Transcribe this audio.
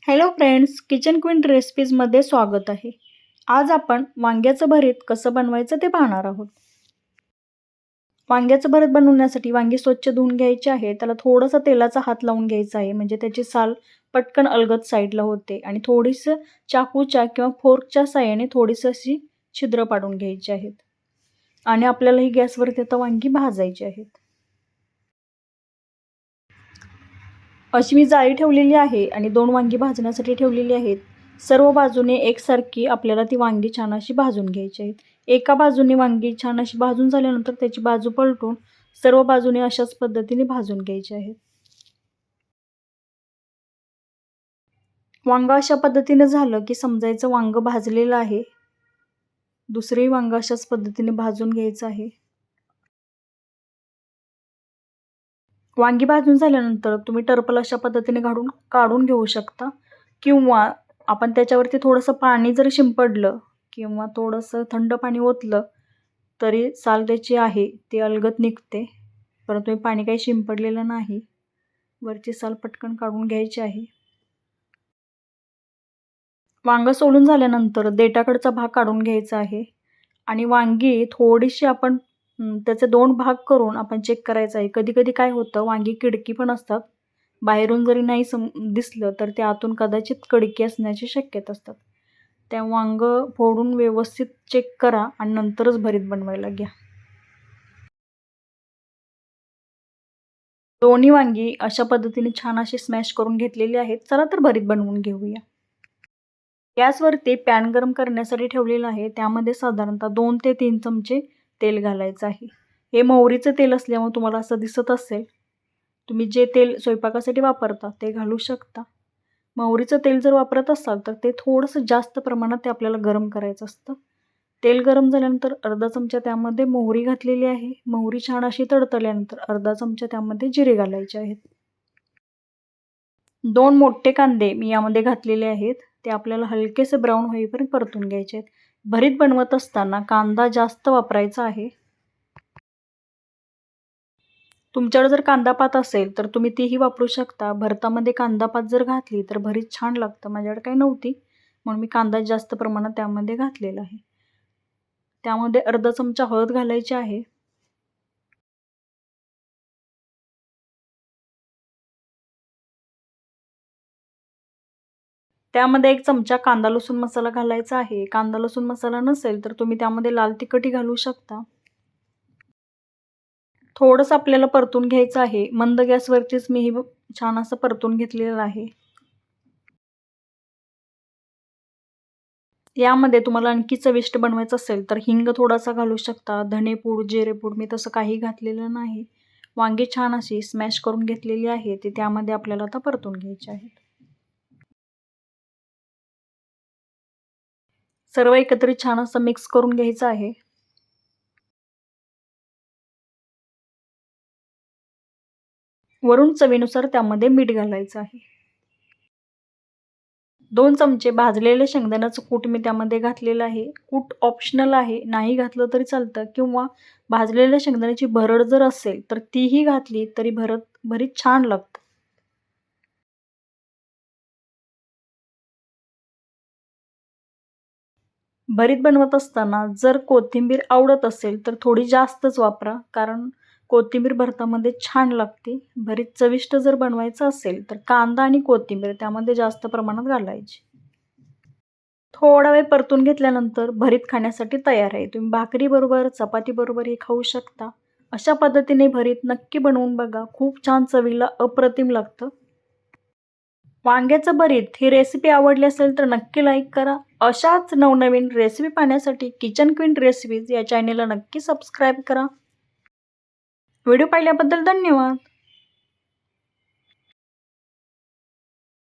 Hello friends, kitchen queen रेसिपीजमध्ये स्वागत आहे. आज आपण वांग्याचं भरीत कसं बनवायचं ते पाहणार आहोत. वांग्याचं भरीत बनवण्यासाठी वांगी स्वच्छ धुवून घ्यायची आहे. त्याला थोडंसं तेलाचा हात लावून घ्यायचा आहे, म्हणजे त्याची साल पटकन अलगद साईडला होते. आणि थोडीसं चाकूच्या किंवा फोर्कच्या साहाय्याने थोडीशी अशी छिद्र पाडून घ्यायची आहेत. आणि आपल्याला ही गॅसवरती आता वांगी भाजायची आहेत. अशी मी जाळी ठेवलेली आहे आणि 2 वांगी भाजण्यासाठी ठेवलेली आहेत. सर्व बाजूने एकसारखी आपल्याला ती वांगी छान अशी भाजून घ्यायची आहेत. एका बाजूने वांगी छान अशी भाजून झाल्यानंतर त्याची बाजू पलटून सर्व बाजूने अशाच पद्धतीने भाजून घ्यायची आहेत. वांगं अशा पद्धतीने झालं की समजायचं वांगं भाजलेलं आहे. दुसरंही वांगं अशाच पद्धतीने भाजून घ्यायचं आहे. वांगी भाजून झाल्यानंतर तुम्ही टरफल अशा पद्धतीने काढून घेऊ शकता, किंवा आपण त्याच्यावरती थोडंसं पाणी जरी शिंपडलं किंवा थोडंसं थंड पाणी ओतलं तरी साल त्याची आहे ती अलगद निघते. परंतु मी पाणी काही शिंपडलेलं नाही. वरची साल पटकन काढून घ्यायची आहे. वांगं सोलून झाल्यानंतर देठाकडचा भाग काढून घ्यायचा आहे. आणि वांगी थोडीशी आपण त्याचे 2 भाग करून आपण चेक करायचं आहे. कधी कधी काय होतं, वांगी किडकी पण असतात. बाहेरून जरी नाही दिसलं तर ते आतून कदाचित कडकी असण्याची शक्यता असतात. त्या वांगं फोडून व्यवस्थित चेक करा आणि नंतरच भरीत बनवायला घ्या. दोन्ही वांगी अशा पद्धतीने छान अशी स्मॅश करून घेतलेली आहेत. चला तर भरीत बनवून घेऊया. गॅसवरती पॅन गरम करण्यासाठी ठेवलेलं आहे. त्यामध्ये साधारणतः 2 ते 3 चमचे तेल घालायचं आहे. हे मोहरीचं तेल असल्यामुळे तुम्हाला असं दिसत असेल. तुम्ही जे तेल स्वयंपाकासाठी वापरता ते घालू शकता. मोहरीचं तेल जर वापरत असाल तर ते थोडंसं जास्त प्रमाणात ते आपल्याला गरम करायचं असतं. तेल गरम झाल्यानंतर अर्धा चमचा त्यामध्ये मोहरी घातलेली आहे. मोहरी छान अशी तडतडल्यानंतर अर्धा चमचा त्यामध्ये जिरे घालायचे आहेत. 2 मोठे कांदे मी यामध्ये घातलेले आहेत. ते आपल्याला हलकेसे ब्राऊन होईपर्यंत परतून घ्यायचे आहेत. भरीत बनवत असताना कांदा जास्त वापरायचा आहे. तुमच्याकडे जर कांदापात असेल तर तुम्ही तीही वापरू शकता. भरतामध्ये कांदापात जर घातली तर भरीत छान लागतं. माझ्याकडे काही नव्हती म्हणून मी कांदा जास्त प्रमाणात त्यामध्ये घातलेला आहे. त्यामध्ये अर्धा चमचा हळद घालायची आहे. त्यामध्ये 1 चमचा कांदा लसूण मसाला घालायचा आहे. कांदा लसूण मसाला नसेल तर तुम्ही त्यामध्ये लाल तिखटही घालू शकता. थोडंसं आपल्याला परतून घ्यायचं आहे. मंद गॅसवरतीच मी हे छान असं परतून घेतलेलं आहे. यामध्ये तुम्हाला आणखी चविष्ट बनवायचं असेल तर हिंग थोडासा घालू शकता. धनेपूड, जिरेपूड मी तसं काही घातलेलं नाही. वांगी छान अशी स्मॅश करून घेतलेली आहे. ती त्यामध्ये आपल्याला आता परतून घ्यायची आहेत. सर्व एकत्रित छान असं मिक्स करून घ्यायचं आहे. वरून चवीनुसार त्यामध्ये मीठ घालायचं आहे. 2 चमचे भाजलेले शेंगदाण्याचं कूट मी त्यामध्ये घातलेलं आहे. कूट ऑप्शनल आहे, नाही घातलं तरी चालतं, किंवा भाजलेल्या शेंगदाण्याची भरड जर असेल तर तीही घातली तरी भरीत छान लागतं. भरीत बनवत असताना जर कोथिंबीर आवडत असेल तर थोडी जास्तच वापरा, कारण कोथिंबीर भरतामध्ये छान लागते. भरीत चविष्ट जर बनवायचं असेल तर कांदा आणि कोथिंबीर त्यामध्ये जास्त प्रमाणात घालायची. थोडा वेळ परतून घेतल्यानंतर भरीत खाण्यासाठी तयार आहे. तुम्ही भाकरीबरोबर, चपातीबरोबर हे खाऊ शकता. अशा पद्धतीने भरीत नक्की बनवून बघा. खूप छान चवीला अप्रतिम लागतं. वांग्याचं भरीत ही रेसिपी आवडली असेल तर नक्की लाईक करा. अशाच नवनवीन रेसिपी पाहण्यासाठी किचन क्वीन रेसिपीज या चॅनेलला नक्की सबस्क्राईब करा. व्हिडिओ पाहिल्याबद्दल धन्यवाद.